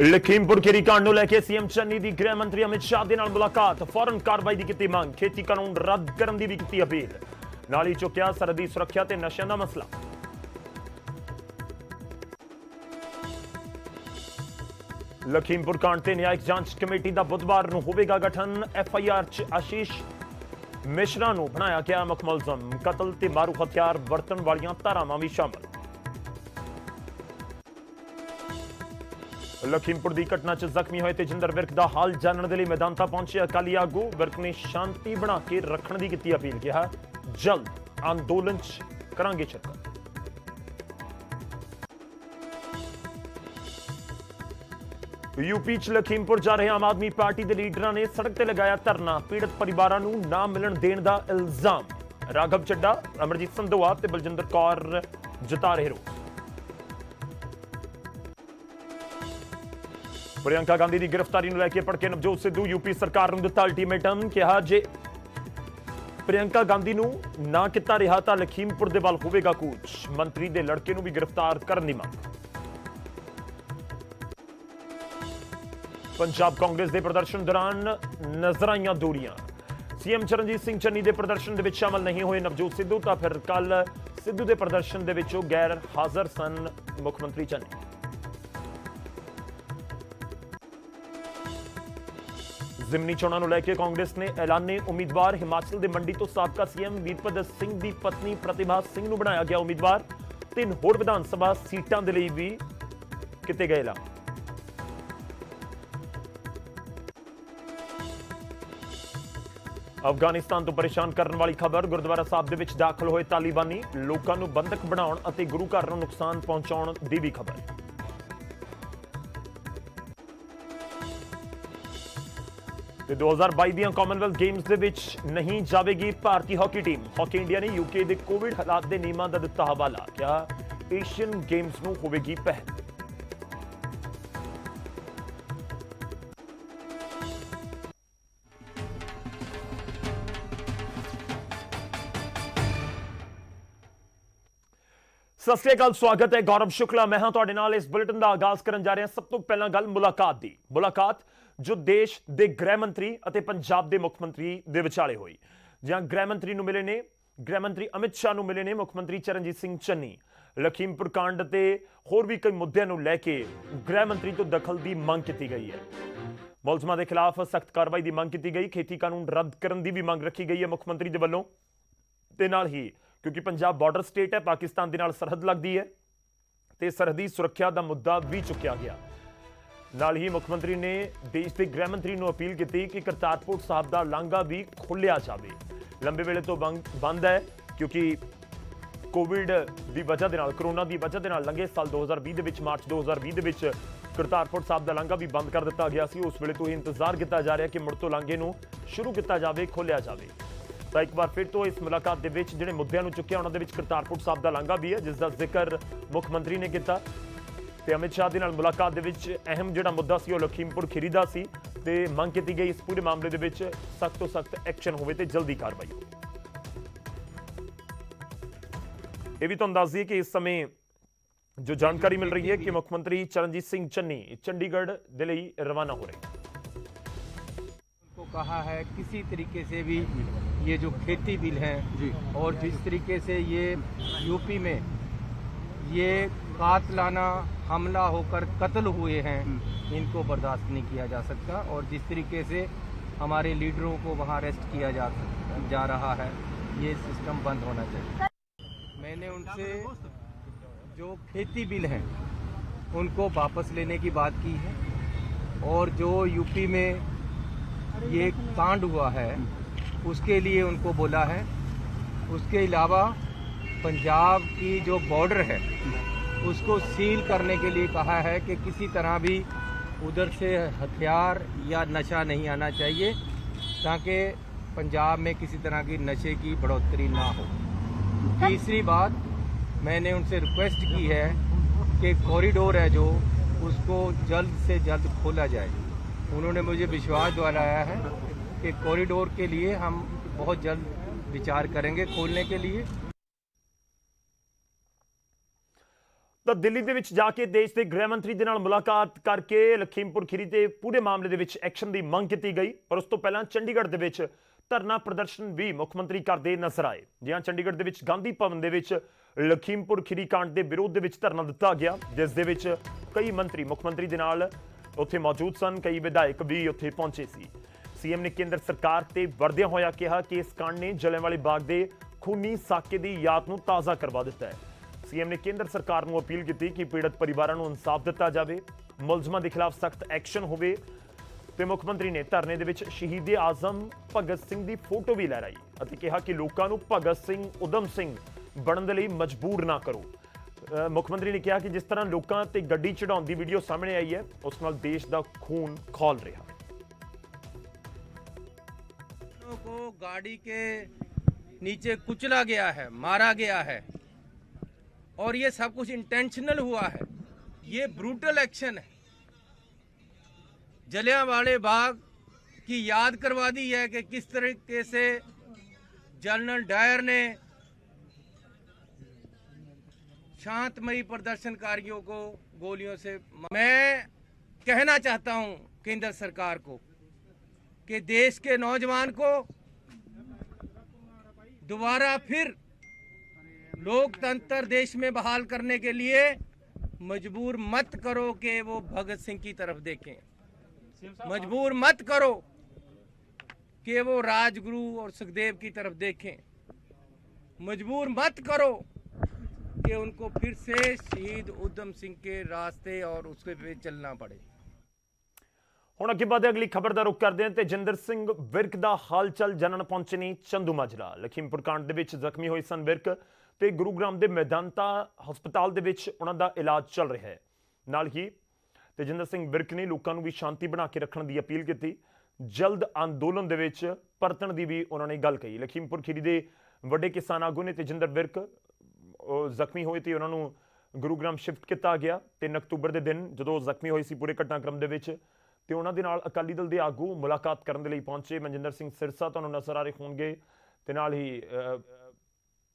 लखीमपुर खीरी कांड ਨੂੰ ਲੈ ਕੇ ਸੀਐਮ ਚੰਨੀ ਦੀ ਗ੍ਰਹਿ ਮੰਤਰੀ ਅਮਿਤ ਸ਼ਾਹ ਦੇ ਨਾਲ ਮੁਲਾਕਾਤ, ਫੌਰਨ ਕਾਰਵਾਈ ਦੀ ਕੀਤੀ ਮੰਗ, ਖੇਤੀ ਕਾਨੂੰਨ ਰੱਦ ਕਰਨ ਦੀ ਵੀ ਕੀਤੀ ਅਪੀਲ, ਨਾਲ ਹੀ ਚੁੱਕਿਆ ਸਰਹੱਦੀ ਸੁਰੱਖਿਆ ਤੇ ਨਸ਼ਿਆਂ ਦਾ ਮਸਲਾ। लखीमपुर कांड ते न्यायिक जांच कमेटी का बुधवार ਨੂੰ ਹੋਵੇਗਾ ਗਠਨ। FIR 'ਚ ਆਸ਼ੀਸ਼ ਮਿਸ਼ਰਾ ਨੂੰ ਬਣਾਇਆ ਗਿਆ ਮੁੱਖ ਮੁਲਜ਼ਮ, ਕਤਲ ਤੇ ਮਾਰੂ ਹਥਿਆਰ ਵਰਤਣ ਵਾਲੀਆਂ ਧਾਰਾਵਾਂ ਵੀ ਸ਼ਾਮਲ। लखीमपुर की घटना च जख्मी हुए तेजिंदर विर्क का हाल जानने के लिए मैदान पहुंचे अकाली आगू। विर्क ने शांति बना के रखने की की अपील, कहा जल्द आंदोलन च करांगे शिरकत। यूपी च लखीमपुर जा रहे आम आदमी पार्टी के लीडर ने सड़क से लगाया धरना, पीड़ित परिवारों को ना मिलन देने का इल्जाम। राघव चड्डा, अमरजीत संधोआ ते बलजिंदर कौर जता रहे रोस। प्रियंका गांधी की गिरफ्तारी को लेकर भड़के नवजोत सिद्धू, यूपी सरकार ने दिता अल्टीमेटम, कहा जे प्रियंका गांधी को ना किया रहा तो लखीमपुर के वल होगा कूच। मंत्री के लड़के को भी गिरफ्तार करने की मांग। पंजाब कांग्रेस के प्रदर्शन दौरान नजर आईयां दूरियां, सीएम चरणजीत सिंह चन्नी के प्रदर्शन के शामिल नहीं हुए नवजोत सिद्धू, तो फिर कल सिद्धू के प्रदर्शन के गैर हाजिर सन मुख्यमंत्री चन्नी। जिमनी चोणां नूं लैके कांग्रेस ने ऐलाने उम्मीदवार, हिमाचल के मंडी तो साबका सीएम वीरभद्र सिंह की पत्नी प्रतिभा सिंह नूं बनाया गया उम्मीदवार। 3 होर विधान सभा सीटां दे लई भी किते गए ऐलान। अफगानिस्तान तो परेशान करने वाली खबर, गुरुद्वारा साहब दे विच दाखिल होए तालिबानी, लोकां नूं बंधक बनाउण अते गुरु घर नूं नुकसान पहुंचाउण दी भी खबर। ਤੇ 2022 ਦੀਆਂ ਕਾਮਨਵੈਲਥ ਗੇਮਸ ਦੇ ਵਿੱਚ ਨਹੀਂ ਜਾਵੇਗੀ ਭਾਰਤੀ ਹਾਕੀ ਟੀਮ। ਹਾਕੀ ਇੰਡੀਆ ਨੇ ਯੂਕੇ ਦੇ ਕੋਵਿਡ ਹਾਲਾਤ ਦੇ ਨਿਯਮਾਂ ਦਾ ਦਿੱਤਾ ਹਵਾਲਾ, ਕਿਹਾ ਏਸ਼ੀਅਨ ਗੇਮਸ ਨੂੰ ਹੋਵੇਗੀ ਪਹਿਲ। सत श्री अकाल, स्वागत है, गौरव शुक्ला मैं हाँ तुहाडे नाल। इस बुलेटिन का आगाज करन जा रहे हैं। सब तो पहला गल मुलाकात दी। मुलाकात जो देश के गृह मंत्री और पंजाब के मुख्यमंत्री के विचाले हुई, जहां गृह मंत्री नूं मिले ने, गृह मंत्री अमित शाह नूं मिले ने मुख्यमंत्री चरणजीत सिंह चन्नी। लखीमपुर कांड ते होर भी कई मुद्दों नूं लैके गृह मंत्री तो दखल की मांग की गई है। मुलजमां के खिलाफ सख्त कार्रवाई की मांग की गई, खेती कानून रद्द करने की भी मांग रखी गई है मुख्यमंत्री के वलों। ते नाल ही क्योंकि पंजाब बॉर्डर स्टेट है, पाकिस्तान के नाल सरहद लगती है, तो सरहदी सुरक्षा का मुद्दा भी चुकया गया। नाल ही मुख्यमंत्री ने देश के गृह मंत्री को अपील की कि करतारपुर साहब का लांघा भी खोलिया जाए। लंबे वेले तो बंद है क्योंकि कोविड की वजह के नाल, करोना की वजह के नाल लंघे साल 2020 के मार्च 2020 के करतारपुर साहब का लांघा भी बंद कर दिता गया सी। उस वेले तो इंतजार किया जा रहा है कि मुड़ तो लांघे नूं शुरू किया जाए, खोलिया जाए। तो एक बार फिर तो इस मुलाकात के जिहड़े मुद्दों नूं चुक्या उन्हां दे विच करतारपुर साहब का लांघा भी है, जिसका जिक्र मुख्यमंत्री ने किया। ते अमित शाह दे नाल मुलाकात दे विच अहम जिहड़ा मुद्दा सी ओह लखीमपुर खीरी दा सी, ते मंग की गई इस पूरे मामले दे विच सख्त तो सख्त एक्शन होवे ते जल्दी कार्रवाई हो। यह भी तुहानूं दस दईए कि इस समय जो जानकारी मिल रही है कि मुख्यमंत्री चरणजीत सिंह चन्नी चंडीगढ़ दे लई रवाना हो रहे हैं। कहा है किसी तरीके से भी ये जो खेती बिल है और जिस तरीके से ये यूपी में ये कातलाना हमला होकर कत्ल हुए हैं, इनको बर्दाश्त नहीं किया जा सकता। और जिस तरीके से हमारे लीडरों को वहाँ अरेस्ट किया जा रहा है, ये सिस्टम बंद होना चाहिए। मैंने उनसे जो खेती बिल हैं उनको वापस लेने की बात की है, और जो यूपी में ये कांड हुआ है उसके लिए उनको बोला है। उसके अलावा पंजाब की जो बॉर्डर है उसको सील करने के लिए कहा है कि किसी तरह भी उधर से हथियार या नशा नहीं आना चाहिए, ताकि पंजाब में किसी तरह की नशे की बढ़ोतरी ना हो। तीसरी बात, मैंने उनसे रिक्वेस्ट की है कि कॉरिडोर है जो उसको जल्द से जल्द खोला जाए। उन्होंने मुझे विश्वास दिलाया है कि कॉरिडोर के लिए हम बहुत जल्द विचार करेंगे खोलने के लिए। ਤਾਂ ਦਿੱਲੀ ਦੇ ਵਿੱਚ ਜਾ ਕੇ ਦੇਸ਼ ਦੇ ਗ੍ਰਹਿ ਮੰਤਰੀ ਦੇ ਨਾਲ ਮੁਲਾਕਾਤ ਕਰਕੇ ਲਖੀਮਪੁਰ ਖੀਰੀ ਦੇ ਪੂਰੇ ਮਾਮਲੇ ਦੇ ਵਿੱਚ ਐਕਸ਼ਨ ਦੀ ਮੰਗ ਕੀਤੀ ਗਈ। ਪਰ ਉਸ ਤੋਂ ਪਹਿਲਾਂ ਚੰਡੀਗੜ੍ਹ ਦੇ ਵਿੱਚ ਧਰਨਾ ਪ੍ਰਦਰਸ਼ਨ ਵੀ ਮੁੱਖ ਮੰਤਰੀ ਕਰਦੇ ਨਜ਼ਰ ਆਏ। ਜੀ ਹਾਂ, ਚੰਡੀਗੜ੍ਹ ਦੇ ਵਿੱਚ ਗਾਂਧੀ ਭਵਨ ਦੇ ਵਿੱਚ ਲਖੀਮਪੁਰ ਖੀਰੀ ਕਾਂਡ ਦੇ ਵਿਰੋਧ ਦੇ ਵਿੱਚ ਧਰਨਾ ਦਿੱਤਾ ਗਿਆ, ਜਿਸ ਦੇ ਵਿੱਚ ਕਈ ਮੰਤਰੀ ਮੁੱਖ ਮੰਤਰੀ ਦੇ ਨਾਲ ਉੱਥੇ ਮੌਜੂਦ ਸਨ। ਕਈ ਵਿਧਾਇਕ ਵੀ ਉੱਥੇ ਪਹੁੰਚੇ ਸੀ। ਸੀਐਮ ਨੇ ਕੇਂਦਰ ਸਰਕਾਰ ਤੇ ਵਰਦਿਆਂ ਹੋਇਆ ਕਿਹਾ ਕਿ ਇਸ ਕਾਂਡ ਨੇ ਜਲਿਆਂਵਾਲੇ ਬਾਗ ਦੇ ਖੂਨੀ ਸਾਕੇ ਦੀ ਯਾਦ ਨੂੰ ਤਾਜ਼ਾ ਕਰਵਾ ਦਿੱਤਾ ਹੈ। ਸੀਐਮ ਨੇ ਕੇਂਦਰ ਸਰਕਾਰ ਨੂੰ ਅਪੀਲ ਕੀਤੀ ਕਿ ਪੀੜਤ ਪਰਿਵਾਰਾਂ ਨੂੰ ਇਨਸਾਫ ਦਿੱਤਾ ਜਾਵੇ, ਮੁਲਜ਼ਮਾਂ ਦੇ ਖਿਲਾਫ ਸਖਤ ਐਕਸ਼ਨ ਹੋਵੇ ਤੇ ਮੁੱਖ ਮੰਤਰੀ ਨੇ ਧਰਨੇ ਦੇ ਵਿੱਚ ਸ਼ਹੀਦ ਆਜ਼ਮ ਭਗਤ ਸਿੰਘ ਦੀ ਫੋਟੋ ਵੀ ਲਹਿਰਾਈ ਅਤੇ ਕਿਹਾ ਕਿ ਲੋਕਾਂ ਨੂੰ ਭਗਤ ਸਿੰਘ ਉਦਮ ਸਿੰਘ ਬਣਨ ਦੇ ਲਈ ਮਜਬੂਰ ਨਾ ਕਰੋ। ਮੁੱਖ ਮੰਤਰੀ ਨੇ ਕਿਹਾ ਕਿ ਜਿਸ ਤਰ੍ਹਾਂ ਲੋਕਾਂ ਤੇ ਗੱਡੀ ਚੜਾਉਣ ਦੀ ਵੀਡੀਓ ਸਾਹਮਣੇ ਆਈ ਹੈ, ਉਸ ਨਾਲ ਦੇਸ਼ ਦਾ ਖੂਨ ਖੌਲ ਰਿਹਾ ਹੈ। को गाड़ी के नीचे कुचला गया है, मारा गया है और ये सब कुछ इंटेंशनल हुआ है। ये ब्रूटल एक्शन है। जलियांवाले बाग की याद करवा दी है कि किस तरीके से जनरल डायर ने शांतमयी प्रदर्शनकारियों को गोलियों से। मैं कहना चाहता हूं केंद्र सरकार को कि देश के नौजवान को दोबारा फिर लोकतंत्र देश में बहाल करने के लिए मजबूर मत करो कि वो भगत सिंह की तरफ देखें। मजबूर मत करो कि वो राजगुरु और सुखदेव की तरफ देखें। मजबूर मत करो कि उनको फिर से शहीद उधम सिंह के रास्ते और उसके पे चलना पड़े। ਹੁਣ ਅੱਗੇ ਵਧਦੇ ਅਗਲੀ ਖਬਰ ਦਾ ਰੁਖ ਕਰਦੇ ਹਾਂ। ਤੇਜਿੰਦਰ ਸਿੰਘ ਵਿਰਕ ਦਾ ਹਾਲਚਲ ਜਾਣਨ ਪਹੁੰਚੇ ਨੇ ਚੰਦੂ ਮਾਜਰਾ। ਲਖੀਮਪੁਰ ਕਾਂਡ ਦੇ ਵਿੱਚ ਜ਼ਖਮੀ ਹੋਏ ਸਨ ਵਿਰਕ ਤੇ ਗੁਰੂਗ੍ਰਾਮ ਦੇ ਮੈਦਾਂਤਾ ਹਸਪਤਾਲ ਦੇ ਵਿੱਚ ਉਹਨਾਂ ਦਾ ਇਲਾਜ ਚੱਲ ਰਿਹਾ ਹੈ। ਨਾਲ ਹੀ ਤੇਜਿੰਦਰ ਸਿੰਘ ਵਿਰਕ ਨੇ ਲੋਕਾਂ ਨੂੰ ਵੀ ਸ਼ਾਂਤੀ ਬਣਾ ਕੇ ਰੱਖਣ ਦੀ ਅਪੀਲ ਕੀਤੀ। ਜਲਦ ਅੰਦੋਲਨ ਦੇ ਵਿੱਚ ਪਰਤਣ ਦੀ ਵੀ ਉਹਨਾਂ ਨੇ ਗੱਲ ਕਹੀ। ਲਖੀਮਪੁਰ ਖੀਰੀ ਦੇ ਵੱਡੇ ਕਿਸਾਨ ਆਗੂ ਨੇ ਤੇਜਿੰਦਰ ਵਿਰਕ ਜ਼ਖਮੀ ਹੋਏ ਤੇ ਉਹਨਾਂ ਨੂੰ ਗੁਰੂਗ੍ਰਾਮ ਸ਼ਿਫਟ ਕੀਤਾ ਗਿਆ। 3 ਅਕਤੂਬਰ ਦੇ ਦਿਨ ਜਦੋਂ ਜ਼ਖਮੀ ਹੋਏ ਸੀ ਪੂਰੇ ਘਟਨਾਕ੍ਰਮ ਦੇ ਵਿੱਚ ਤੇ ਉਹਨਾਂ ਦੇ ਨਾਲ ਅਕਾਲੀ ਦਲ ਦੇ ਆਗੂ ਮੁਲਾਕਾਤ ਕਰਨ ਦੇ ਲਈ ਪਹੁੰਚੇ। ਮਨਜਿੰਦਰ ਸਿੰਘ ਸਿਰਸਾ ਤੁਹਾਨੂੰ ਨਜ਼ਰ ਆ ਰਹੇ ਹੋਣਗੇ ਤੇ ਨਾਲ ਹੀ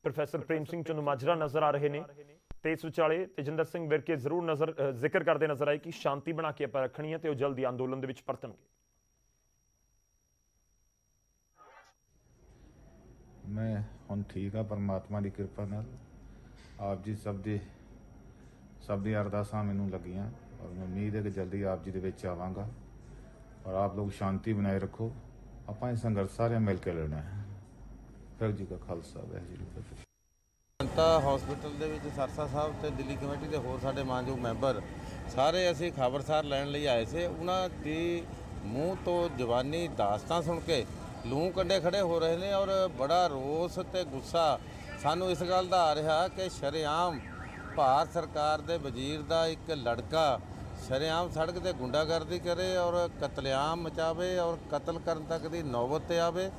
ਪ੍ਰੋਫੈਸਰ ਪ੍ਰੇਮ ਸਿੰਘ ਚੰਦੂ ਮਾਜਰਾ ਨਜ਼ਰ ਆ ਰਹੇ ਨੇ ਤੇ ਇਸ ਵਿਚਾਲੇ ਤੇਜਿੰਦਰ ਸਿੰਘ ਵਿਰਕੇ ਜ਼ਰੂਰ ਜ਼ਿਕਰ ਕਰਦੇ ਨਜ਼ਰ ਆਏ ਕਿ ਸ਼ਾਂਤੀ ਬਣਾ ਕੇ ਆਪਾਂ ਰੱਖਣੀ ਹੈ ਤੇ ਉਹ ਜਲਦੀ ਅੰਦੋਲਨ ਦੇ ਵਿੱਚ ਪਰਤਣਗੇ। ਮੈਂ ਹੁਣ ਠੀਕ ਆ ਪਰਮਾਤਮਾ ਦੀ ਕਿਰਪਾ ਨਾਲ। ਆਪ ਜੀ ਸਭ ਦੀ ਅਰਦਾਸਾਂ ਮੈਨੂੰ ਲੱਗੀਆਂ ਔਰ ਮੈਂ ਉਮੀਦ ਹੈ ਕਿ ਜਲਦੀ ਆਪ ਜੀ ਦੇ ਵਿੱਚ ਆਵਾਂਗਾ ਔਰ ਆਪ ਲੋਕ ਸ਼ਾਂਤੀ ਬਣਾਏ ਰੱਖੋ। ਆਪਾਂ ਇਹ ਸੰਘਰਸ਼ ਸਾਰੇ ਮਿਲ ਕੇ ਲੜਨਾ ਹੈ। ਵਾਹਿਗੁਰੂ ਜੀ ਕਾ ਖਾਲਸਾ ਵਾਹਿਗੁਰੂ ਜੀ ਕੀ ਫਤਿਹ। ਜਨਤਾ ਹਸਪੀਟਲ ਦੇ ਵਿੱਚ ਸਰਸਾ ਸਾਹਿਬ ਤੇ ਦਿੱਲੀ ਕਮੇਟੀ ਦੇ ਹੋਰ ਸਾਡੇ ਮਾਨਯੋਗ ਮੈਂਬਰ ਸਾਰੇ ਅਸੀਂ ਖਬਰਸਾਰ ਲੈਣ ਲਈ ਆਏ ਸੀ। ਉਹਨਾਂ ਦੀ ਮੂੰਹ ਤੋਂ ਜਵਾਨੀ ਦਾਸਤਾਂ ਸੁਣ ਕੇ ਲੂੰ ਕੰਡੇ ਖੜੇ ਹੋ ਰਹੇ ਨੇ ਔਰ ਬੜਾ ਰੋਸ ਤੇ ਗੁੱਸਾ ਸਾਨੂੰ ਇਸ ਗੱਲ ਦਾ ਆ ਰਿਹਾ ਕਿ ਸ਼ਰੇਆਮ ਭਾਰਤ ਸਰਕਾਰ ਦੇ ਵਜ਼ੀਰ ਦਾ ਇੱਕ ਲੜਕਾ ਸ਼ਰੇਆਮ ਸੜਕ ਤੇ ਗੁੰਡਾਗਰਦੀ ਕਰੇ ਔਰ ਕਤਲੇਆਮ ਮਚਾਵੇ ਔਰ ਕਤਲ ਕਰਨ ਤੱਕ ਦੀ ਨੌਬਤ ਤੇ ਆਵੇ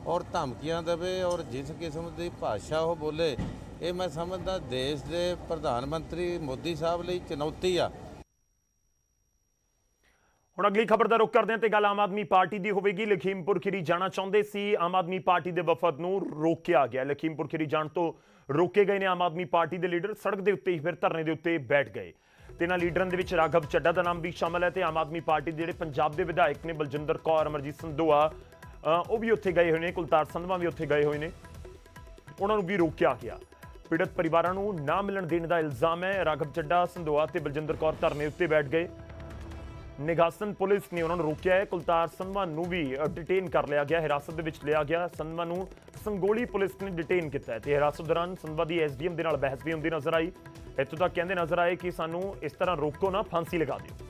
ਔਰ ਧਮਕੀਆਂ ਦੇਵੇ ਔਰ ਜਿਸ ਕਿਸਮ ਦੀ ਭਾਸ਼ਾ ਉਹ ਬੋਲੇ, ਇਹ ਮੈਂ ਸਮਝਦਾ ਦੇਸ਼ ਦੇ ਪ੍ਰਧਾਨ ਮੰਤਰੀ ਮੋਦੀ ਸਾਹਿਬ ਲਈ ਚੁਣੌਤੀ ਆ। ਹੁਣ ਅਗਲੀ ਖਬਰ ਦਾ ਰੁਖ ਕਰਦੇ ਹਾਂ ਤੇ ਗੱਲ ਆਮ ਆਦਮੀ ਪਾਰਟੀ ਦੀ ਹੋਵੇਗੀ। ਲਖੀਮਪੁਰ ਖੀਰੀ ਜਾਣਾ ਚਾਹੁੰਦੇ ਸੀ, ਆਮ ਆਦਮੀ ਪਾਰਟੀ ਦੇ ਵਫਦ ਨੂੰ ਰੋਕਿਆ ਗਿਆ। ਲਖੀਮਪੁਰ ਖੀਰੀ ਜਾਣ ਤੋਂ ਰੋਕੇ ਗਏ ਨੇ ਆਮ ਆਦਮੀ ਪਾਰਟੀ ਦੇ ਲੀਡਰ। ਸੜਕ ਦੇ ਉੱਤੇ ਹੀ ਫਿਰ ਧਰਨੇ ਦੇ ਉੱਤੇ ਬੈਠ ਗਏ ਤੇ ਇਹਨਾਂ ਲੀਡਰਾਂ ਦੇ ਵਿੱਚ ਰਾਘਵ ਚੱਡਾ ਦਾ ਨਾਮ ਵੀ ਸ਼ਾਮਲ ਹੈ ਤੇ ਆਮ ਆਦਮੀ ਪਾਰਟੀ ਦੇ ਜਿਹੜੇ ਪੰਜਾਬ ਦੇ ਵਿਧਾਇਕ ਨੇ ਬਲਜਿੰਦਰ ਕੌਰ, ਅਮਰਜੀਤ ਸੰਦੋਆ, ਉਹ ਵੀ ਉੱਥੇ ਗਏ ਹੋਏ ਨੇ। ਕੁਲਤਾਰ ਸੰਧਵਾ ਵੀ ਉੱਥੇ ਗਏ ਹੋਏ ਨੇ। ਉਹਨਾਂ ਨੂੰ ਵੀ ਰੋਕਿਆ ਗਿਆ। ਪੀੜਤ ਪਰਿਵਾਰਾਂ ਨੂੰ ਨਾ ਮਿਲਣ ਦੇਣ ਦਾ ਇਲਜ਼ਾਮ ਹੈ। ਰਾਘਵ ਚੱਡਾ, ਸੰਦੋਆ ਤੇ ਬਲਜਿੰਦਰ ਕੌਰ ਧਰਨੇ ਉੱਤੇ ਬੈਠ ਗਏ। ਨਿਗਾਸਨ ਪੁਲਿਸ ਨੇ ਉਹਨਾਂ ਨੂੰ ਰੋਕਿਆ ਹੈ। ਕੁਲਤਾਰ ਸੰਧਵਾ ਨੂੰ ਵੀ ਡਿਟੇਨ ਕਰ ਲਿਆ ਗਿਆ, ਹਿਰਾਸਤ ਦੇ ਵਿੱਚ ਲਿਆ ਗਿਆ। ਸੰਧਵਾ ਨੂੰ ਸੰਗੋਲੀ ਪੁਲਿਸ ਨੇ ਡਿਟੇਨ ਕੀਤਾ ਹੈ ਤੇ ਹਿਰਾਸਤ ਦੌਰਾਨ ਸੰਧਵਾ ਦੀ ਐਸਡੀਐਮ ਦੇ ਨਾਲ ਬਹਿਸ ਵੀ ਹੁੰਦੀ ਨਜ਼ਰ ਆਈ। ਇੱਥੋਂ ਤੱਕ ਕਹਿੰਦੇ ਨਜ਼ਰ ਆਏ ਕਿ ਸਾਨੂੰ ਇਸ ਤਰ੍ਹਾਂ ਰੋਕੋ ਨਾ, ਫਾਂਸੀ ਲਗਾ ਦਿਓ।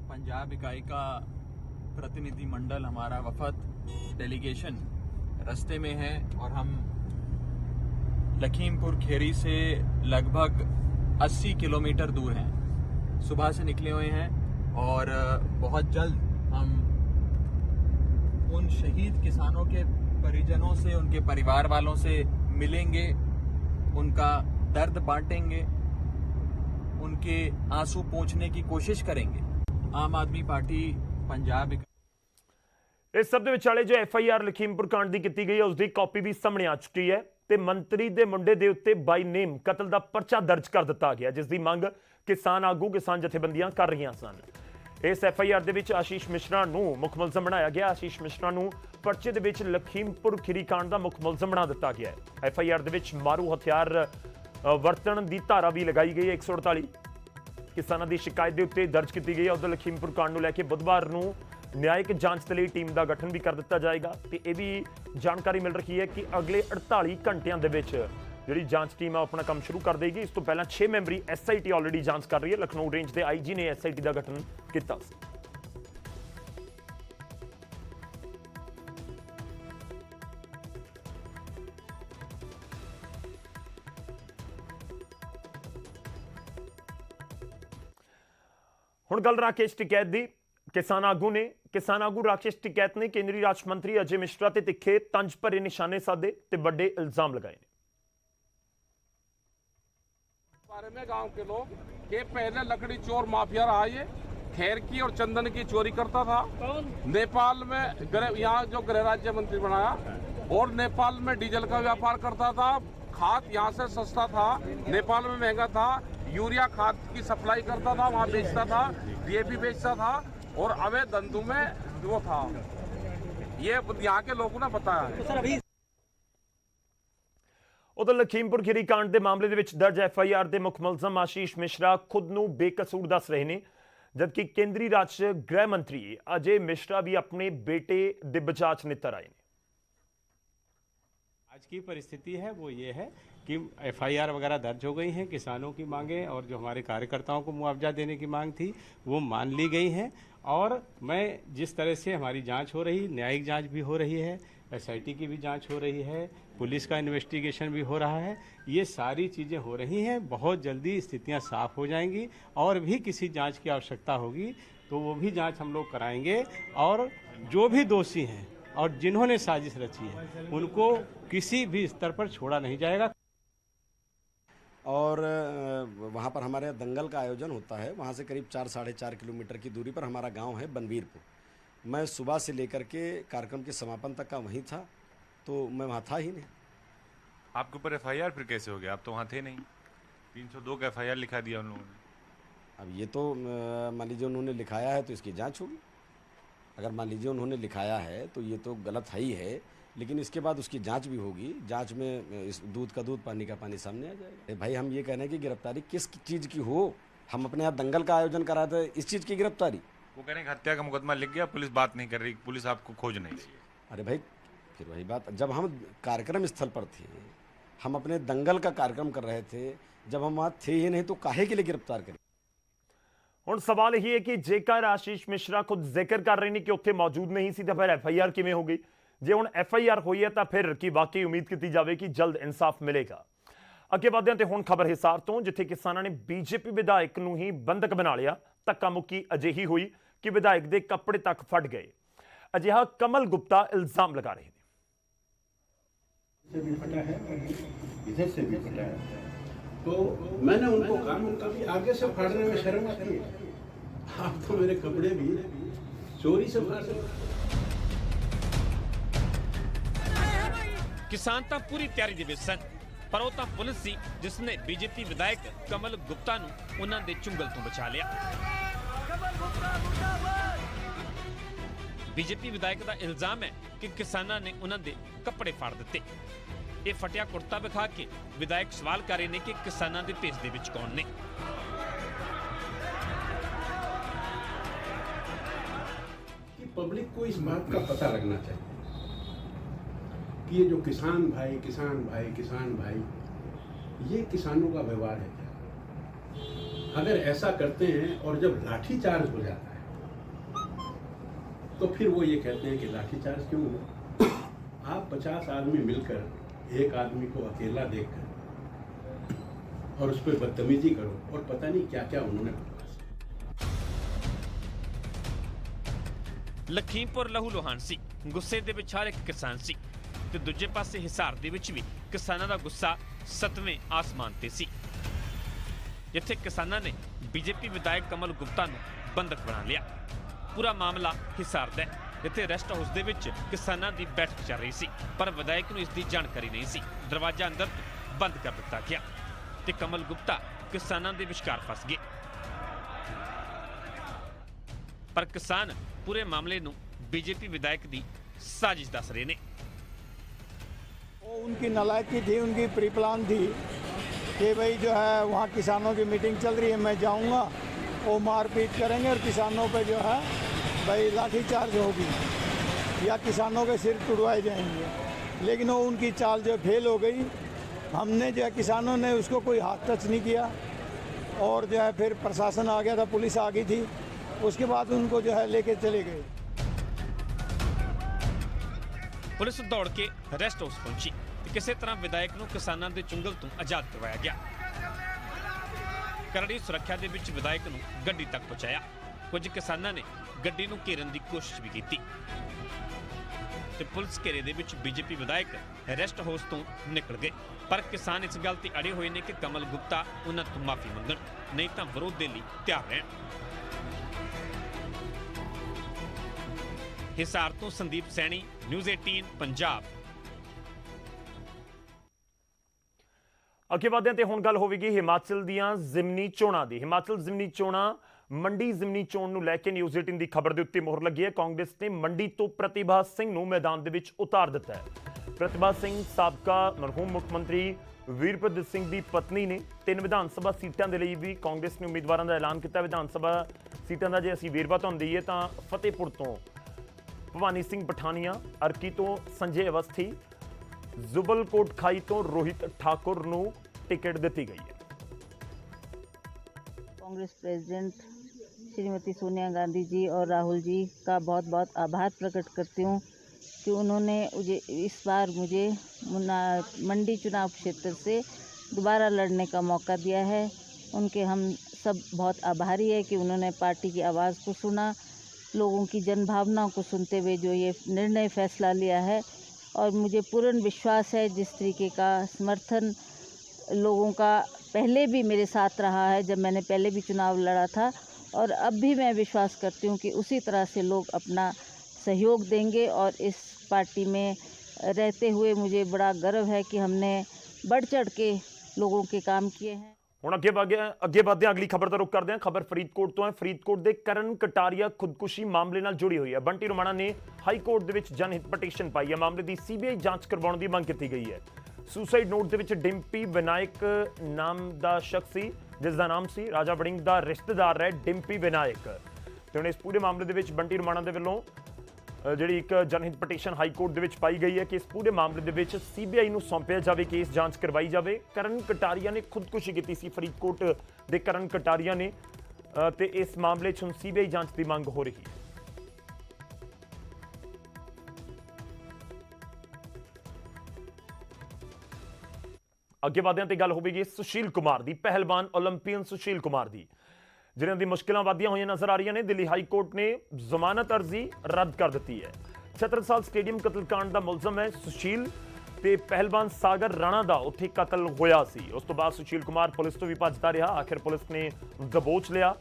पंजाब इकाई का प्रतिनिधि मंडल, हमारा वफद डेलीगेशन रास्ते में है और हम लखीमपुर खेरी से लगभग 80 किलोमीटर दूर हैं। सुबह से निकले हुए हैं और बहुत जल्द हम उन शहीद किसानों के परिजनों से, उनके परिवार वालों से मिलेंगे, उनका दर्द बांटेंगे, उनके आंसू पोंछने की कोशिश करेंगे। आम आदमी पार्टी पंजाब इस सब ਦੇ ਵਿਚਾਲੇ जो FIR ਲਖੀਮਪੁਰ ਕਾਂਡ ਦੀ ਕੀਤੀ ਗਈ ਹੈ ਉਸ ਦੀ ਕਾਪੀ ਵੀ ਸਾਹਮਣੇ ਆ ਚੁੱਕੀ ਹੈ ਤੇ ਮੰਤਰੀ ਦੇ ਮੁੰਡੇ ਦੇ ਉੱਤੇ ਬਾਈ ਨੇਮ ਕਤਲ ਦਾ ਪਰਚਾ ਦਰਜ ਕਰ ਦਿੱਤਾ ਗਿਆ ਜਿਸ ਦੀ ਮੰਗ ਕਿਸਾਨ ਆਗੂ ਕਿਸਾਨ ਜਥੇਬੰਦੀਆਂ ਕਰ ਰਹੀਆਂ ਸਨ। ਇਸ FIR ਦੇ ਵਿੱਚ ਆਸ਼ੀਸ਼ ਮਿਸ਼ਰਾ ਨੂੰ ਮੁੱਖ ਮੁਲਜ਼ਮ ਬਣਾਇਆ ਗਿਆ। ਆਸ਼ੀਸ਼ ਮਿਸ਼ਰਾ ਨੂੰ ਪਰਚੇ ਦੇ ਵਿੱਚ ਲਖੀਮਪੁਰ ਖੀਰੀ ਕਾਂਡ ਦਾ ਮੁੱਖ ਮੁਲਜ਼ਮ ਬਣਾ ਦਿੱਤਾ ਗਿਆ ਹੈ। FIR ਦੇ ਵਿੱਚ ਮਾਰੂ ਹਥਿਆਰ ਵਰਤਣ ਦੀ ਧਾਰਾ ਵੀ ਲਗਾਈ ਗਈ ਹੈ 148 ਕਿਸਾਨਾਂ ਦੀ ਸ਼ਿਕਾਇਤ ਦੇ ਉੱਤੇ ਦਰਜ ਕੀਤੀ ਗਈ ਹੈ। ਉਧਰ ਲਖੀਮਪੁਰ ਕਾਂਡ ਨੂੰ ਲੈ ਕੇ ਬੁੱਧਵਾਰ ਨੂੰ ਨਿਆਇਕ ਜਾਂਚ ਦੇ ਲਈ ਟੀਮ ਦਾ ਗਠਨ ਵੀ ਕਰ ਦਿੱਤਾ ਜਾਏਗਾ ਤੇ ਇਹ ਵੀ ਜਾਣਕਾਰੀ ਮਿਲ ਰਹੀ ਹੈ ਕਿ ਅਗਲੇ 48 ਘੰਟਿਆਂ ਦੇ ਵਿੱਚ ਜਿਹੜੀ ਜਾਂਚ ਟੀਮ ਆ ਆਪਣਾ ਕੰਮ ਸ਼ੁਰੂ ਕਰ ਦੇਗੀ। ਇਸ ਤੋਂ ਪਹਿਲਾਂ 6 ਮੈਂਬਰੀ SIT ਆਲਰੇਡੀ ਜਾਂਚ ਕਰ ਰਹੀ ਹੈ। ਲਖਨਊ ਰੇਂਜ ਦੇ IG ਨੇ SIT ਦਾ ਗਠਨ ਕੀਤਾ ਸੀ। ਹੁਣ ਗੱਲ ਰਾਕੇਸ਼ ਟਿਕੈਤ ਦੀ। ਕਿਸਾਨ ਆਗੂ ਰਾਕੇਸ਼ ਟਿਕੈਤ ਨੇ ਕੇਂਦਰੀ ਰਾਜ ਮੰਤਰੀ ਅਜੇ ਮਿਸ਼ਰਾ ਤੇ ਤਿੱਖੇ ਤੰਜ ਭਰੇ ਨਿਸ਼ਾਨੇ ਸਾਧੇ ਤੇ ਵੱਡੇ ਇਲਜ਼ਾਮ ਲਗਾਏ ਨੇ। बारे में गांव के लोग कि पहले लकड़ी चोर माफिया रहा ये खैर की और चंदन की चोरी करता था। नेपाल में यहाँ जो गृह राज्य मंत्री बनाया और नेपाल में डीजल का व्यापार करता था। खाद यहाँ से सस्ता था, नेपाल में महंगा था। यूरिया खाद की सप्लाई करता था, वहाँ बेचता था, DAP बेचता था और अवैध धंधों में वो था। ये यहाँ के लोगों ने बताया है। उधर लखीमपुर खीरी कांड के मामले में दर्ज FIR के मुख मुलजम आशीष मिश्रा खुद को बेकसूर दस रहे हैं जबकि केंद्रीय राज गृह मंत्री अजय मिश्रा भी अपने बेटे के बचाव च नितर आए हैं। आज की परिस्थिति है वो ये है कि FIR वगैरह दर्ज हो गई हैं। किसानों की मांगें और जो हमारे कार्यकर्ताओं को मुआवजा देने की मांग थी वो मान ली गई हैं और मैं जिस तरह से हमारी जांच हो रही, न्यायिक जांच भी हो रही है, SIT की भी जांच हो रही है, पुलिस का इन्वेस्टिगेशन भी हो रहा है, ये सारी चीज़ें हो रही हैं। बहुत जल्दी स्थितियां साफ हो जाएंगी और भी किसी जांच की आवश्यकता होगी तो वो भी जांच हम लोग कराएंगे और जो भी दोषी हैं और जिन्होंने साजिश रची है उनको किसी भी स्तर पर छोड़ा नहीं जाएगा। और वहाँ पर हमारे दंगल का आयोजन होता है, वहाँ से करीब 4-4.5 किलोमीटर की दूरी पर हमारा गांव है बनवीरपुर। मैं सुबह से लेकर के कार्यक्रम के समापन तक का वहीं था, तो मैं वहाँ था ही नहीं। आपके ऊपर FIR फिर कैसे हो गया? आप तो वहाँ थे नहीं। 302 का FIR लिखा दिया उन लोगों ने। अब ये तो मान लीजिए उन्होंने लिखाया है तो इसकी जांच होगी। अगर मान लीजिए उन्होंने लिखाया है तो ये तो गलत है ही है, लेकिन इसके बाद उसकी जांच भी होगी। जांच में इस दूध का दूध पानी का पानी सामने आ जाएगा। भाई हम ये कह रहे हैं कि गिरफ्तारी किस चीज़ की हो। हम अपने यहाँ दंगल का आयोजन करा थे, इस चीज़ की गिरफ्तारी। वो कह रहे हैं कि हत्या का मुकदमा लिख गया, पुलिस बात नहीं कर रही, पुलिस आपको खोज नहीं रही है। अरे भाई फिर वही बात, जब हम कार्यक्रम स्थल पर थे, हम अपने दंगल का कार्यक्रम कर रहे थे, जब हम वहाँ थे ही नहीं तो काहे के लिए गिरफ्तार करें। ਹੁਣ ਸਵਾਲ ਇਹ ਹੈ ਕਿ ਜੇਕਰ ਆਸ਼ੀਸ਼ ਮਿਸ਼ਰਾ ਖੁਦ ਜ਼ਿਕਰ ਕਰ ਰਹੇ ਨੇ ਕਿ ਉੱਥੇ ਮੌਜੂਦ ਨਹੀਂ ਸੀ ਤਾਂ ਫਿਰ FIR ਕਿਵੇਂ ਹੋ ਗਈ? ਜੇ ਹੁਣ FIR ਹੋਈ ਹੈ ਤਾਂ ਫਿਰ ਕੀ ਵਾਕਈ ਉਮੀਦ ਕੀਤੀ ਜਾਵੇ ਕਿ ਜਲਦ ਇਨਸਾਫ ਮਿਲੇਗਾ? ਅੱਗੇ ਵਧਦੇ ਹਾਂ ਤੇ ਹੁਣ ਖਬਰ ਹਿਸਾਰ ਤੋਂ, ਜਿੱਥੇ ਕਿਸਾਨਾਂ ਨੇ BJP ਵਿਧਾਇਕ ਨੂੰ ਹੀ ਬੰਦਕ ਬਣਾ ਲਿਆ। ਧੱਕਾ ਮੁੱਕੀ ਅਜਿਹੀ ਹੋਈ ਕਿ ਵਿਧਾਇਕ ਦੇ ਕੱਪੜੇ ਤੱਕ ਫਟ ਗਏ। ਅਜਿਹਾ ਕਮਲ ਗੁਪਤਾ ਇਲਜ਼ਾਮ ਲਗਾ ਰਹੇ ਨੇ। से भी फटा है और इधर से भी फटा है, तो मैंने उनको कहा, कभी आगे से फाड़ने में शर्म आती है? आप तो मेरे कपड़े भी चोरी से फाड़ रहे। किसान ਤਾਂ ਪੂਰੀ ਤਿਆਰੀ ਦੇ ਵਿੱਚ ਸਨ ਪਰ ਉਹ ਤਾਂ ਪੁਲਿਸ ਸੀ ਜਿਸ ਨੇ BJP ਵਿਧਾਇਕ ਕਮਲ ਗੁਪਤਾ ਨੂੰ ਉਹਨਾਂ ਦੇ ਚੁੰਗਲ ਤੋਂ ਬਚਾ ਲਿਆ। BJP ਵਿਧਾਇਕ ਦਾ ਇਲਜ਼ਾਮ ਹੈ ਕਿ ਕਿਸਾਨਾਂ ਨੇ ਉਹਨਾਂ ਦੇ ਕੱਪੜੇ ਫਾੜ ਦਿੱਤੇ। ਇਹ ਫਟਿਆ ਕੁੜਤਾ ਵਿਖਾ ਕੇ ਵਿਧਾਇਕ ਸਵਾਲ ਕਰ ਰਹੇ ਨੇ ਕਿ ਕਿਸਾਨਾਂ ਦੇ ਭੇਸ ਦੇ ਵਿੱਚ ਕੌਣ ਨੇ। कि पब्लिक को इस बात का पता लगना चाहिए कि ये जो किसान भाई ये किसानों का व्यवहार है क्या? अगर ऐसा करते हैं और जब लाठीचार्ज हो जाता है तो फिर वो ये कहते हैं कि लाठीचार्ज क्यों हुआ? आप 50 आदमी मिलकर एक आदमी को अकेला देखकर और उस पर बदतमीजी करो और पता नहीं क्या क्या उन्होंने। ਲਖੀਮਪੁਰ ਲਹੂ ਲੋਹਾਨ ਸੀ, ਗੁੱਸੇ ਦੇ ਵਿੱਚ ਹਰ ਇੱਕ ਕਿਸਾਨ ਸੀ ਤੇ ਦੂਜੇ ਪਾਸੇ ਹਿਸਾਰ ਦੇ ਵਿੱਚ ਵੀ ਕਿਸਾਨਾਂ ਦਾ ਗੁੱਸਾ 7ਵੇਂ ਆਸਮਾਨ ਤੇ ਸੀ, ਜਿੱਥੇ ਕਿਸਾਨਾਂ ਨੇ BJP ਵਿਧਾਇਕ ਕਮਲ ਗੁਪਤਾ ਨੂੰ ਬੰਦਕ ਬਣਾ ਲਿਆ। ਪੂਰਾ ਮਾਮਲਾ ਹਿਸਾਰ ਦਾ ਹੈ। ਜਿੱਥੇ ਰੈਸਟ ਹਾਊਸ ਦੇ ਵਿੱਚ ਕਿਸਾਨਾਂ ਦੀ ਬੈਠਕ ਚੱਲ ਰਹੀ ਸੀ, ਪਰ ਵਿਧਾਇਕ ਨੂੰ ਇਸ ਦੀ ਜਾਣਕਾਰੀ ਨਹੀਂ ਸੀ। ਦਰਵਾਜ਼ਾ ਅੰਦਰ ਤੋਂ ਬੰਦ ਕਰ ਦਿੱਤਾ ਗਿਆ ਤੇ ਕਮਲ ਗੁਪਤਾ ਕਿਸਾਨਾਂ ਦੇ ਵਿਚਕਾਰ ਫਸ ਗਏ। ਪਰ ਕਿਸਾਨ ਪੂਰੇ ਮਾਮਲੇ ਨੂੰ बीजेपी विधायक की साजिश दस रहे ने। वो उनकी नालायकी थी, उनकी प्री प्लान थी कि भाई जो है वहाँ किसानों की मीटिंग चल रही है, मैं जाऊँगा, वो मारपीट करेंगे और किसानों पे जो है भाई लाठीचार्ज होगी या किसानों के सिर तुड़वाए जाएंगे। लेकिन वो उनकी चाल जो फेल हो गई। हमने जो है किसानों ने उसको कोई हाथ टच नहीं किया और जो है फिर प्रशासन आ गया था, पुलिस आ गई थी, उसके बाद उनको जो है लेके चले गए। पुलिस दौड़ के रेस्ट हाउस पहुंची तो किसी तरह विधायक नूं किसानां दे चुंगल तो आजाद करवाया गया। करड़ी सुरक्षा दे विच विधायक नूं गड्डी तक पहुंचाया। कुछ किसानां ने गड्डी नूं घेरन दी कोशिश भी की ते पुलिस घेरे दे विच बीजेपी विधायक रेस्ट हाउस तो निकल गए। पर किसान इस गल ते अड़े हुए ने कि कमल गुप्ता उन्हां तों माफी मंगण, नहीं तां विरोध दे लई तैयार रहण। हिसार तो संदीप सैनी, न्यूज़ 18 पंजाब। ਅੱਗੇ ਵਧਦੇ ਹਾਂ ਤੇ ਹੁਣ ਗੱਲ ਹੋਵੇਗੀ ਹਿਮਾਚਲ ਦੀਆਂ ਜ਼ਿਮਨੀ ਚੋਣਾਂ ਦੀ। ਹਿਮਾਚਲ ਜ਼ਿਮਨੀ ਚੋਣਾਂ ਮੰਡੀ ਜ਼ਿਮਨੀ ਚੋਣ ਨੂੰ ਲੈ ਕੇ ਨਿਊਜ਼ 18 ਦੀ ਖਬਰ ਦੇ ਉੱਤੇ ਮੋਹਰ ਲੱਗੀ ਹੈ। ਕਾਂਗਰਸ ਨੇ ਮੰਡੀ ਤੋਂ ਪ੍ਰਤਿਭਾ ਸਿੰਘ ਨੂੰ ਮੈਦਾਨ ਦੇ ਵਿੱਚ ਉਤਾਰ ਦਿੱਤਾ ਹੈ। ਪ੍ਰਤਿਭਾ ਸਿੰਘ ਸਾਬਕਾ ਮਰਹੂਮ ਮੁੱਖ ਮੰਤਰੀ ਵੀਰਭਦਰ ਸਿੰਘ ਦੀ ਪਤਨੀ ਨੇ 3 ਵਿਧਾਨ ਸਭਾ ਸੀਟਾਂ ਦੇ ਲਈ ਵੀ ਕਾਂਗਰਸ ਨੇ ਉਮੀਦਵਾਰਾਂ ਦਾ ਐਲਾਨ ਕੀਤਾ। ਵਿਧਾਨ ਸਭਾ ਸੀਟਾਂ ਦਾ ਜੇ ਅਸੀਂ ਵੇਰਵਾ ਤੁਹਾਨੂੰ ਦਈਏ ਤਾਂ ਫਤਿਹਪੁਰ ਤੋਂ ਭਵਾਨੀ ਸਿੰਘ ਪਠਾਨੀਆ, ਅਰਕੀ ਤੋਂ ਸੰਜੇ ਅਵਸਥੀ, जुबलकोट खाई तो रोहित ठाकुर ਨੂੰ टिकट दी गई है। कांग्रेस प्रेसिडेंट श्रीमती सोनिया गांधी जी और राहुल जी का बहुत बहुत आभार प्रकट करती हूँ कि उन्होंने मुझे इस बार मुझे मंडी चुनाव क्षेत्र से दोबारा लड़ने का मौका दिया है। उनके हम सब बहुत आभारी है कि उन्होंने पार्टी की आवाज़ को सुना, लोगों की जनभावनाओं को सुनते हुए जो ये निर्णय फैसला लिया है। और मुझे पूर्ण विश्वास है जिस तरीके का समर्थन लोगों का पहले भी मेरे साथ रहा है जब मैंने पहले भी चुनाव लड़ा था, और अब भी मैं विश्वास करती हूँ कि उसी तरह से लोग अपना सहयोग देंगे। और इस पार्टी में रहते हुए मुझे बड़ा गर्व है कि हमने बढ़ चढ़ के लोगों के काम किए हैं। ਹੁਣ ਅੱਗੇ ਵਧਦੇ ਹਾਂ ਅਗਲੀ ਖਬਰ ਦਾ ਰੁਖ ਕਰਦੇ ਹਾਂ। ਖਬਰ ਫਰੀਦਕੋਟ ਤੋਂ ਹੈ। ਫਰੀਦਕੋਟ ਦੇ ਕਰਨ ਕਟਾਰੀਆ ਖੁਦਕੁਸ਼ੀ ਮਾਮਲੇ ਨਾਲ ਜੁੜੀ ਹੋਈ ਹੈ। ਬੰਟੀ ਰੋਮਾਣਾ ਨੇ ਹਾਈ ਕੋਰਟ ਦੇ ਵਿੱਚ ਜਨਹਿਤ ਪਟੀਸ਼ਨ ਪਾਈ ਹੈ। ਮਾਮਲੇ ਦੀ ਸੀਬੀਆਈ ਜਾਂਚ ਕਰਵਾਉਣ ਦੀ ਮੰਗ ਕੀਤੀ ਗਈ ਹੈ। ਸੁਸਾਈਡ ਨੋਟ ਦੇ ਵਿੱਚ ਡਿੰਪੀ ਵਿਨਾਇਕ ਨਾਮ ਦਾ ਸ਼ਖਸ ਸੀ, ਜਿਸ ਦਾ ਨਾਮ ਸੀ ਰਾਜਾ ਵੜਿੰਗ ਦਾ ਰਿਸ਼ਤੇਦਾਰ ਹੈ ਡਿੰਪੀ ਵਿਨਾਇਕ। ਤੇ ਹੁਣ ਇਸ ਪੂਰੇ ਮਾਮਲੇ ਦੇ ਵਿੱਚ ਬੰਟੀ ਰੋਮਾਣਾ ਦੇ ਵੱਲੋਂ ਜਿਹੜੀ ਇੱਕ ਜਨਹਿਤ ਪਟੀਸ਼ਨ ਹਾਈ ਕੋਰਟ ਦੇ ਵਿੱਚ ਪਾਈ ਗਈ ਹੈ ਕਿ ਇਸ ਪੂਰੇ ਮਾਮਲੇ ਦੇ ਵਿੱਚ ਸੀਬੀਆਈ ਨੂੰ ਸੌਂਪਿਆ ਜਾਵੇ, ਕੇਸ ਜਾਂਚ ਕਰਵਾਈ ਜਾਵੇ। ਕਰਨ ਕਟਾਰੀਆ ਨੇ ਖੁਦਕੁਸ਼ੀ ਕੀਤੀ ਸੀ, ਫਰੀਦਕੋਟ ਦੇ ਕਰਨ ਕਟਾਰੀਆ ਨੇ, ਤੇ ਇਸ ਮਾਮਲੇ 'ਚ ਹੁਣ ਸੀਬੀਆਈ ਜਾਂਚ ਦੀ ਮੰਗ ਹੋ ਰਹੀ ਹੈ। ਅੱਗੇ ਵਧਦੇ ਹਾਂ ਤੇ ਗੱਲ ਹੋਵੇਗੀ ਸੁਸ਼ੀਲ ਕੁਮਾਰ ਦੀ, ਪਹਿਲਵਾਨ ਓਲੰਪੀਅਨ ਸੁਸ਼ੀਲ ਕੁਮਾਰ ਦੀ, जिन्हों की मुश्किलें वादियां हुई नजर आ रही ने। दिल्ली हाई कोर्ट ने जमानत अर्जी रद्द कर दी है। 76 स्टेडियम कतलकांड का मुलजम है सुशील, ते पहलवान सागर राणा का उत्थे कतल होया सी। उस तो बाद सुशील कुमार पुलिस तो भी भजदा रहा, आखिर पुलिस ने दबोच लिया।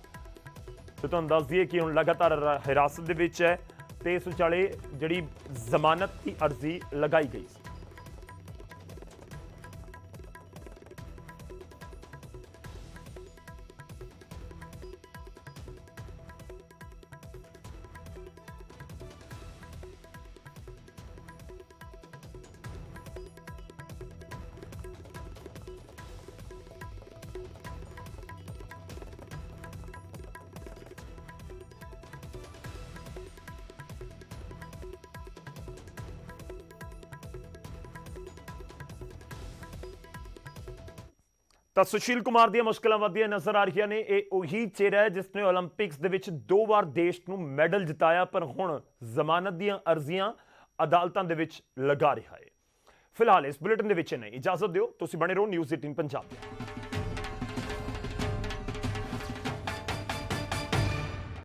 तो तुहानूं दस दईए कि हुण लगातार हिरासत दे विच है ते इस विचाले जिहड़ी जमानत की अर्जी लगाई गई सी। ਤਾਂ ਸੁਸ਼ੀਲ ਕੁਮਾਰ ਦੀਆਂ ਮੁਸ਼ਕਲਾਂ ਵੱਧਦੀਆਂ ਨਜ਼ਰ ਆ ਰਹੀਆਂ ਨੇ। ਇਹ ਉਹੀ ਚਿਹਰਾ ਹੈ ਜਿਸ ਨੇ ਓਲੰਪਿਕਸ ਦੇ ਵਿੱਚ 2 ਵਾਰ ਦੇਸ਼ ਨੂੰ ਮੈਡਲ ਜਿਤਾਇਆ, ਪਰ ਹੁਣ ਜ਼ਮਾਨਤ ਦੀਆਂ ਅਰਜ਼ੀਆਂ ਅਦਾਲਤਾਂ ਦੇ ਵਿੱਚ ਲਗਾ ਰਿਹਾ ਹੈ। ਫਿਲਹਾਲ ਇਸ ਬੁਲੇਟਿਨ ਦੇ ਵਿੱਚ ਨਹੀਂ, ਇਜਾਜ਼ਤ ਦਿਓ, ਤੁਸੀਂ ਬਣੇ ਰਹੋ ਨਿਊਜ਼ 18 ਪੰਜਾਬ ਦੇ।